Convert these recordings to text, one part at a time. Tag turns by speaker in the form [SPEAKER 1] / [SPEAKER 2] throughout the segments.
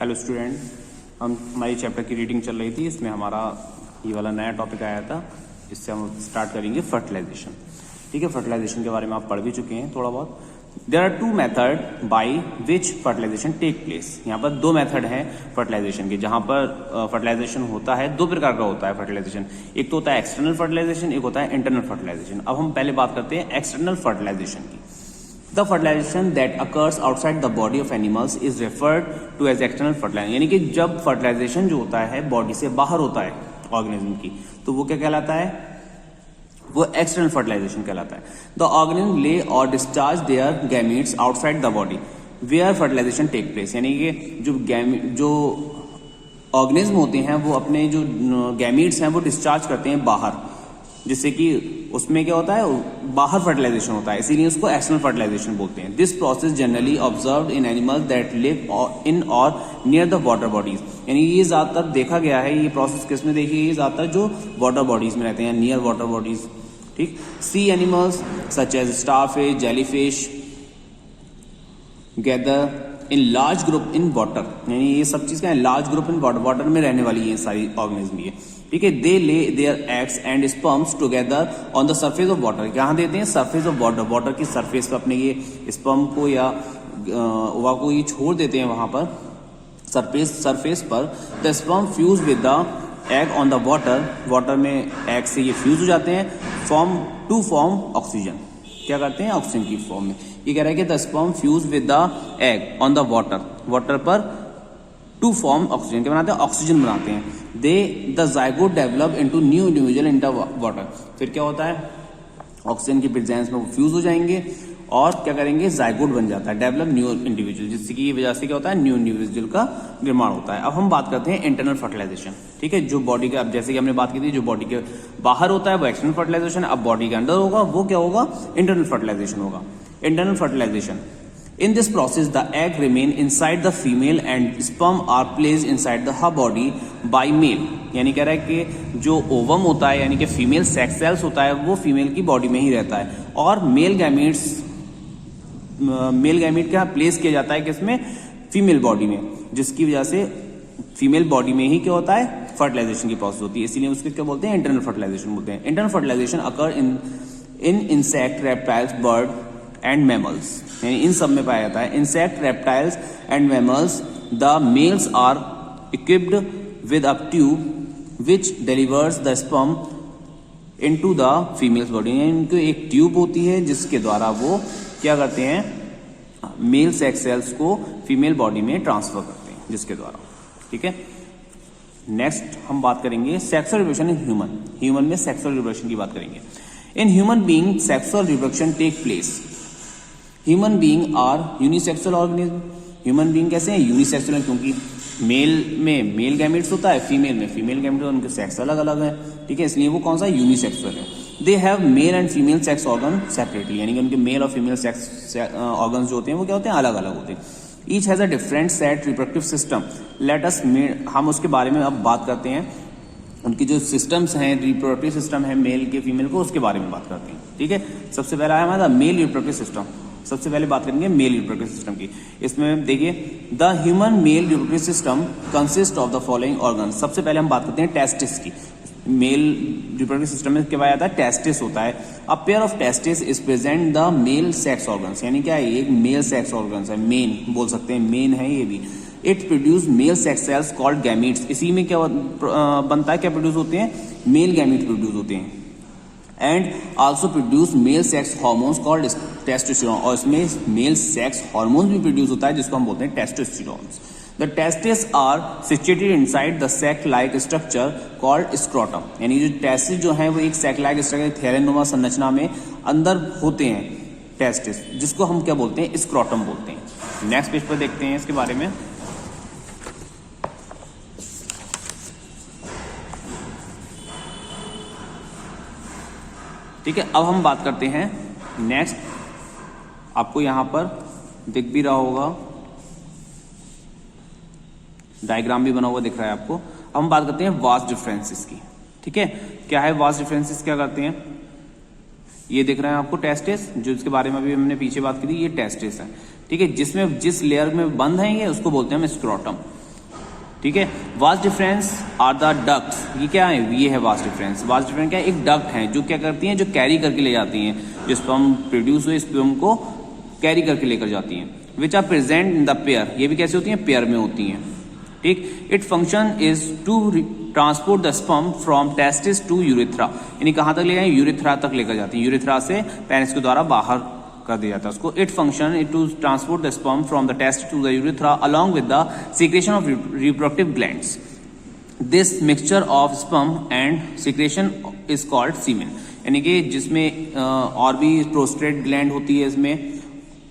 [SPEAKER 1] Hello student, हम हमारी chapter की रीडिंग चल रही थी। इसमें हमारा ये वाला नया टॉपिक आया था। इससे हम स्टार्ट करेंगे फर्टिलाइजेशन। ठीक है, फर्टिलाइजेशन के बारे में आप पढ़ भी चुके हैं थोड़ा बहुत। There are two method by which fertilization take place. यहाँ पर दो मेथड हैं फर्टिलाइजेशन के, जहाँ पर फर्टिलाइजेशन होता है। दो प्रकार का होता है फर्टिलाइजेशन, एक तो होता है एक्सटर्नल फर्टिलाइजेशन, एक होता है इंटरनल फर्टिलाइजेशन। अब हम पहले बात करते हैं एक्सटर्नल फर्टिलाइजेशन की। The fertilization that occurs outside the body of animals is referred to as external fertilization। यानी कि जब फर्टिलाइजेशन जो होता है बॉडी से बाहर होता है ऑर्गेनिज्म की, तो वो क्या कहलाता है? वो एक्सटर्नल फर्टिलाइजेशन कहलाता है। द ऑर्गेनिज्म ले और discharge their gametes outside the body where fertilization take place. यानी कि जो ऑर्गेनिज्म होते हैं वो अपने जो गैमीट्स हैं वो डिस्चार्ज करते हैं बाहर, जिससे कि उसमें क्या होता है, बाहर फर्टिलाइजेशन होता है, इसीलिए उसको एक्सटर्नल फर्टिलाइजेशन बोलते हैं। This process generally observed in animals that live in और नियर द वाटर बॉडीज। यानी ये ज्यादातर देखा गया है, ये प्रोसेस किस में देखी गई? ज्यादातर जो वाटर बॉडीज में रहते हैं, नियर वाटर बॉडीज। ठीक, sea animals such as starfish, jellyfish gather in large group in water. यानी ये सब चीज क्या है? Large group in water, water में रहने वाली ये सारी ऑर्गेनिज्म ये। ठीक है, they lay their eggs and sperms together on the surface of water. कहाँ देते हैं? सरफेस ऑफ वाटर, वाटर की सरफेस पर अपने ये स्पर्म को या ओवा को ये छोड़ देते हैं वहां पर सरफेस पर। The sperm fuse with the egg on the water, water में एग से ये फ्यूज हो जाते हैं टू फॉर्म ऑक्सीजन। क्या करते हैं? ऑक्सीजन की फॉर्म में। ये कह रहा है कि the sperm fuse with the egg on the water पर टू फॉर्म ऑक्सीजन। क्या बनाते हैं? ऑक्सीजन बनाते हैं। The zygote develop into new individual in the water. फिर क्या होता है? ऑक्सीजन की प्रेजेंस में वो फ्यूज हो जाएंगे और क्या करेंगे? जाइगोट बन जाता है, डेवलप न्यू इंडिविजुअल, जिससे की वजह से क्या होता है? न्यू इंडिविजुअल का निर्माण होता है। अब हम बात करते हैं इंटरनल फर्टिलाइजेशन। ठीक है, जो बॉडी का, अब जैसे कि हमने बात की थी, जो बॉडी के बाहर होता है वो एक्सटर्नल फर्टिलाइजेशन, अब बॉडी के अंदर होगा वो क्या होगा? इंटरनल फर्टिलाइजेशन होगा। Internal fertilization, in this process the egg remain inside the female and sperm are placed inside the her body by male। यानी कह रहा है कि जो ओवम होता है यानी कि फीमेल सेक्स सेल्स होता है वो फीमेल की बॉडी में ही रहता है, और मेल गैमीट क्या प्लेस किया जाता है किसमें? फीमेल बॉडी में, जिसकी वजह से फीमेल बॉडी में ही क्या होता है? फर्टिलाइजेशन की प्रोसेस होती है। इसीलिए उसको क्या बोलते हैं? इंटरनल फर्टिलाइजेशन बोलते हैं। Internal fertilization occur in insect, reptiles, bird and mammals. यानी इन सब में पाया जाता है। Insect, reptiles and mammals, the males are equipped with a tube which delivers the sperm into the females body. इनको एक ट्यूब होती है जिसके द्वारा वो क्या करते हैं? मेल सेक्स सेल्स को फीमेल बॉडी में ट्रांसफर करते हैं, जिसके द्वारा। ठीक है, नेक्स्ट हम बात करेंगे sexual reproduction in human. Human में सेक्सुअल रिप्रोडक्शन की बात करेंगे। In human being sexual reproduction take place. Human being are unisexual organism. Human being कैसे हैं? यूनिसेक्सुअल है, क्योंकि मेल में मेल गैमेट्स होता है, फीमेल में फीमेल गैमेट्स, उनके सेक्स अलग अलग है। ठीक है, इसलिए वो कौन सा? यूनिसेक्सुअल है। They have male and female sex organ separately. यानी कि उनके मेल और फीमेल सेक्स ऑर्गन्स जो होते हैं वो क्या होते हैं? अलग अलग होते हैं। Each has a different set reproductive system. Let us हम उसके बारे में अब बात करते हैं। उनकी जो सिस्टम्स हैं, रिप्रोडक्टिव सिस्टम है मेल के फीमेल को, उसके बारे में बात करते हैं। ठीक है, सबसे पहला है हमारा मेल रिप्रोडक्टिव सिस्टम। सबसे पहले बात करेंगे मेल रिप्रोडक्टिव सिस्टम की। इसमें देखिए, the human male reproductive system consist of the following organ. सबसे पहले हम बात करते हैं टेस्टिस की। मेल रिप्रोडक्टिव सिस्टम में क्या पाया जाता है? टेस्टिस होता है। A pair of testis is present the male sex organs. यानी क्या है? एक मेल सेक्स ऑर्गन्स है, मेन बोल सकते हैं, मेन है ये भी। It produce male sex cells called gametes. इसी में क्या बनता है? क्या प्रोड्यूस होते हैं? मेल गैमीट प्रोड्यूस होते हैं। And also produce male sex hormones called testosterone. और इसमें मेल सेक्स हार्मोन्स भी प्रोड्यूस होता है जिसको हम बोलते हैं testosterones. The testis are situated inside the sac like structure called scrotum. यानी जो टेस्टिस जो है वो एक सैक लाइक स्ट्रक्चर, थैलेनुमा संरचना में अंदर होते हैं टेस्टिस, जिसको हम क्या बोलते हैं? स्क्रोटम बोलते हैं। नेक्स्ट पेज पर देखते हैं इसके बारे में। ठीक है, अब हम बात करते हैं नेक्स्ट। आपको यहां पर दिख भी रहा होगा, डायग्राम भी बना हुआ दिख रहा है आपको। अब हम बात करते हैं वास्ट डिफरेंसेस की। ठीक है, क्या है वास्ट डिफरेंसेस? क्या करते हैं? ये दिख रहा है आपको टेस्टिस, जो इसके बारे में भी हमने पीछे बात की थी, ये टेस्टिस है। ठीक है, जिसमें जिस लेयर में बंद है ये, उसको बोलते हैं हम स्क्रोटम। ठीक है। Vas deferens are the ducts, ये क्या है, ये है वास्ट डिफरेंस। वास्ट डिफरेंस क्या है, एक डक्ट है जो क्या करती हैं, जो कैरी करके ले जाती हैं, जो स्पर्म प्रोड्यूस हुए स्पर्म को कैरी करके लेकर जाती हैं। Which are present in the pair, ये भी कैसे होती हैं, पेयर में होती हैं, ठीक। It function is to transport the sperm from testis to urethra, यानी कहाँ तक ले जाए, यूरेथ्रा तक लेकर जाती है, यूरेथ्रा से पेनिस के द्वारा बाहर कर दिया जाता है उसको। It function it to transport the sperm from the testis to the urethra along with the secretion of reproductive glands. This mixture of sperm and secretion is called semen, यानी कि जिसमें और भी प्रोस्टेट ग्लैंड होती है इसमें,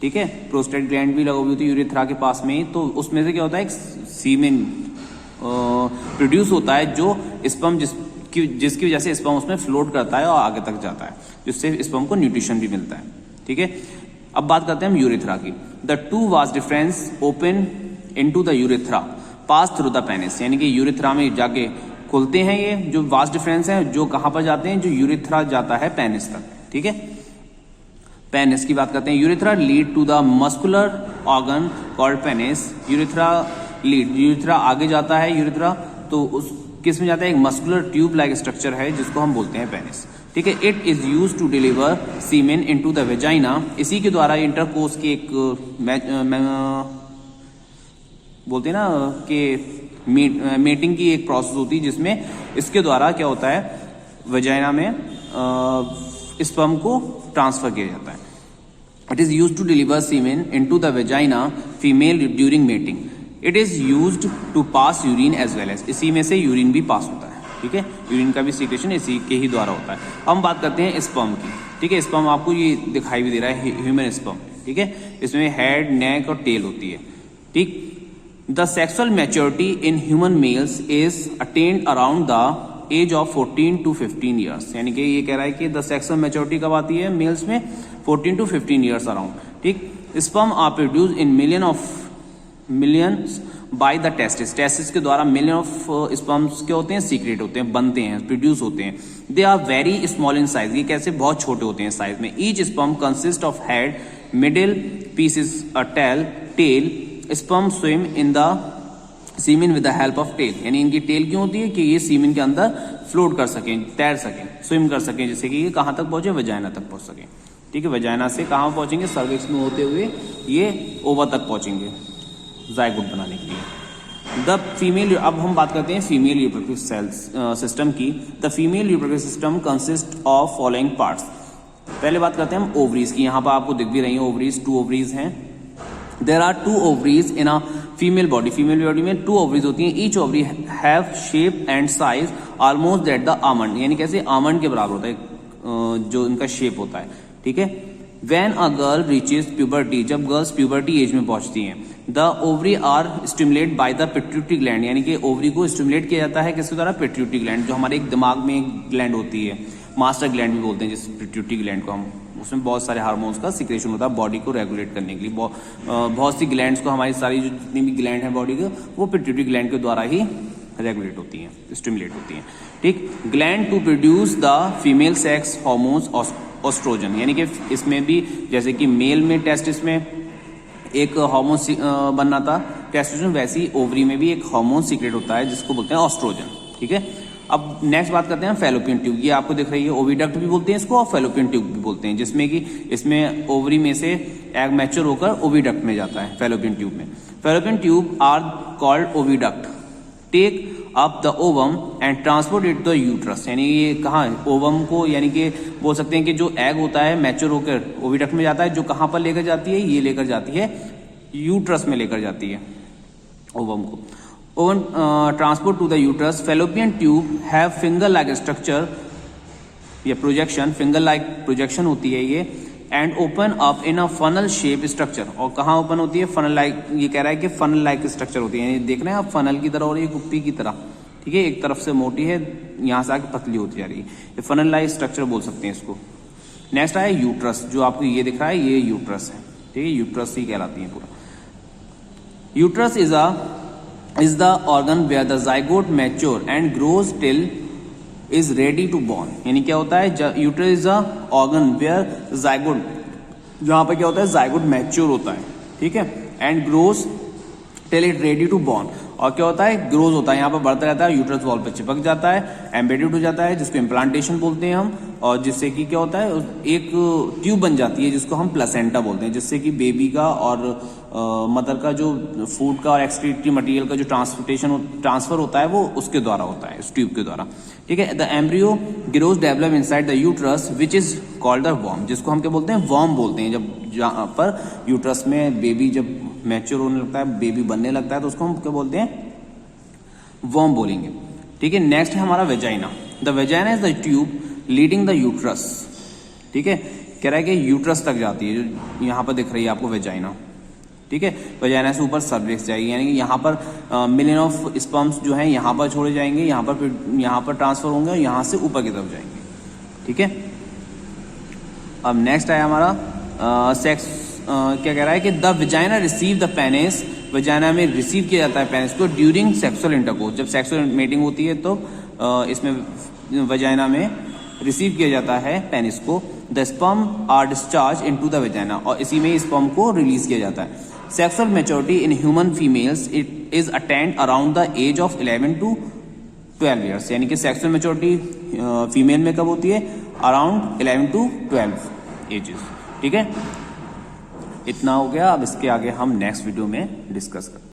[SPEAKER 1] ठीक है, प्रोस्टेट ग्लैंड भी लगी हुई होती है यूरेथ्रा के पास में, तो उसमें से क्या होता है, एक सीमेन प्रोड्यूस होता है, जो स्पर्म जिसकी वजह से स्पर्म उसमें फ्लोट करता है और आगे तक जाता है, जिससे स्पर्म को न्यूट्रिशन भी मिलता है, ठीक है। अब बात करते हैं हम यूरेथ्रा की। The two vast difference open into the urethra pass through the penis, यानी कि यूरेथ्रा में जाके खुलते हैं, ये जो वास्ट डिफरेंस है जो कहां पर जाते हैं, जो यूरेथ्रा जाता है पेनिस तक, ठीक है। पेनिस की बात करते हैं। Urethra lead to the muscular organ called penis, urethra lead, urethra आगे जाता है, यूरेथ्रा तो उस किस में जाता है, एक मस्कुलर ट्यूब लाइक स्ट्रक्चर है जिसको हम बोलते हैं पेनिस, ठीक है। It is use to deliver semen into the vagina, इसी के द्वारा इंटरकोर्स की एक बोलते हैं ना कि मेटिंग की एक प्रोसेस होती है, जिसमें इसके द्वारा क्या होता है, वेजाइना में स्पर्म को ट्रांसफर किया जाता है। It is use to deliver semen into the vagina female during mating. It is use to pass urine as well as, इसी में से यूरिन भी पास होता है, ठीक है। यूरिन का भी सीक्रेशन इसी के ही द्वारा होता है। हम बात करते हैं स्पर्म की, ठीक है। स्पर्म आपको ये दिखाई भी दे रहा है, ह्यूमन स्पर्म, ठीक है। इसमें हेड, नेक और टेल होती है, ठीक। The sexual maturity in human males is attained around the age of 14 to 15 years, यानी कि ये कह रहा है कि द सेक्सुअल मैच्योरिटी कब आती है मेल्स में, 14 to 15 ईयर्स अराउंड, ठीक। Sperm are produce in millions by the testis, testis के द्वारा मिलियन ऑफ स्पर्म्स के होते हैं, सीक्रेट होते हैं, बनते हैं, प्रोड्यूस होते हैं। They are very small in size, ये कैसे बहुत छोटे होते हैं साइज में। Each sperm consist of head, middle piece is a tail, sperm swim in the semen with the help of tail, यानी इनकी टेल क्यों होती है कि ये सीमेन के अंदर फ्लोट कर सकें, तैर सकें, स्विम कर सकें, जिससे कि ये कहां तक पहुंचे, वजाइना तक पहुंच सकें, ठीक है। वजाइना से कहां पहुंचेंगे, सर्विक्स में होते हुए ये ओवर तक पहुंचेंगे जायगोट बनाने के लिए। द फीमेल, अब हम बात करते हैं फीमेल रिप्रोडक्टिव सेल्स सिस्टम की। The female reproductive system consist of following parts. पहले बात करते हैं हम ओवरीज की, यहाँ पर आपको दिख भी रही है ओवरीज, 2 ओवरीज हैं। There are 2 ovaries in a female body, female body में 2 ओवरीज होती हैं। Each ovary have shape and size almost that the almond, यानी कैसे आमंड के बराबर होता है जो इनका शेप होता है, ठीक है। When a girl reaches puberty, जब गर्ल्स प्यूबर्टी एज में पहुंचती हैं, the ovary are stimulate by the pituitary gland, यानी कि ओवरी को स्टिमुलेट किया जाता है किसके द्वारा, पिट्यूटरी ग्लैंड, जो हमारे एक दिमाग में एक ग्लैंड होती है, मास्टर ग्लैंड भी बोलते हैं जिस पिट्यूटरी ग्लैंड को हम, उसमें बहुत सारे हार्मोन्स का सिक्रेशन होता है बॉडी को रेगुलेट करने के लिए। बहुत सी ग्लैंड्स को, हमारी सारी जो जितनी भी ग्लैंड है बॉडी के, वो पिट्यूटरी ग्लैंड के द्वारा ही रेगुलेट होती हैं, स्टिमुलेट होती हैं, ठीक। Gland to produce the female sex hormones oestrogen, यानी कि इसमें भी जैसे कि मेल में टेस्टिस में एक हार्मोन बनना था टेस्टोस्टेरोन, वैसे ही ओवरी में भी एक हार्मोन सीक्रेट होता है जिसको बोलते हैं ऑस्ट्रोजन, ठीक है। अब नेक्स्ट बात करते हैं फैलोपियन ट्यूब, ये आपको दिख रही है, ओविडक्ट भी बोलते हैं इसको और फैलोपियन ट्यूब भी बोलते हैं, जिसमें कि इसमें ओवरी में से एग मैच्योर होकर ओविडक्ट में जाता है, फैलोपियन ट्यूब में। Fallopian tube are called oviduct, take up the ovum and transport it the uterus, यानी ये कहाँ ओवम को, यानी कि बोल सकते हैं कि जो एग होता है मैच्योर होकर ओविडक्ट में जाता है, जो कहाँ पर लेकर जाती है, ये लेकर जाती है यूट्रस में लेकर जाती है ओवम को। Ovum transport to the uterus, fallopian tube have finger like structure या प्रोजेक्शन, फिंगर लाइक प्रोजेक्शन होती है ये, and open up in a funnel shape structure, और कहाँ ओपन होती है, फनल लाइक, ये कह रहा है कि फनल लाइक स्ट्रक्चर होती है, देख रहे हैं आप फनल की तरह और ये कुप्पी की तरह, ठीक है, एक तरफ से मोटी है, यहाँ से आके पतली होती जा रही है, ये फनल लाइक स्ट्रक्चर बोल सकते हैं इसको। नेक्स्ट आया यूट्रस, जो आपको ये दिख रहा है ये यूट्रस है, ठीक है, यूट्रस ही कहलाती है पूरा। Uterus is the organ where the zygote mature and grows till is ready to born, यानी क्या होता है, uterus is a organ where zygote, जहां पर क्या होता है zygote मैच्योर होता है, ठीक है, and grows till it ready to born, और क्या होता है, ग्रोज होता है, यहाँ पर बढ़ता रहता है, यूट्रस वॉल पर चिपक जाता है, एम्बेडेड हो जाता है, जिसको इम्प्लांटेशन बोलते हैं हम, और जिससे कि क्या होता है, एक ट्यूब बन जाती है जिसको हम प्लेसेंटा बोलते हैं, जिससे कि बेबी का और मदर का जो फूड का और एक्सक्रीटरी मटेरियल का जो ट्रांसफर होता है वो उसके द्वारा होता है, इस ट्यूब के द्वारा। ठीक है, the embryo grows develop inside the uterus which is called the वॉर्म, जिसको हम क्या बोलते हैं, वॉर्म बोलते हैं। जब जहाँ पर यूट्रस में बेबी जब मैच्योर होने लगता है, बेबी बनने लगता है, तो उसको हम क्या बोलते हैं, वॉर्म बोलेंगे। ठीक है, नेक्स्ट है हमारा vagina. The vagina is the tube leading the uterus. ठीक है, कह रहा है कि यूट्रस तक जाती है, जो यहाँ पर दिख रही है आपको वेजाइना। ठीक है, वेजाइना से ऊपर सर्विक्स जाएगी, यानी कि यहाँ पर मिलियन ऑफ स्पर्म्स जो हैं यहाँ पर छोड़े जाएंगे, यहाँ पर ट्रांसफर होंगे और यहाँ से ऊपर की तरफ जाएंगे। ठीक है, अब नेक्स्ट आया हमारा सेक्स। क्या कह रहा है कि the vagina receive the penis, vagina में रिसीव किया जाता है पेनिस को ड्यूरिंग सेक्सुअल इंटरकोर्स, जब सेक्सुअल मेटिंग होती है तो इसमें वेजाइना में रिसीव किया जाता है पेनिस को। The sperm are discharge into the vagina, और इसी में स्पर्म को रिलीज किया जाता है। Sexual maturity in human females it is attained around the age of 11 to 12 years, यानी कि सेक्सुअल मैच्योरिटी फीमेल में कब होती है, अराउंड 11 to 12 एजेस। ठीक है, इतना हो गया। अब इसके आगे हम नेक्स्ट वीडियो में डिस्कस करें।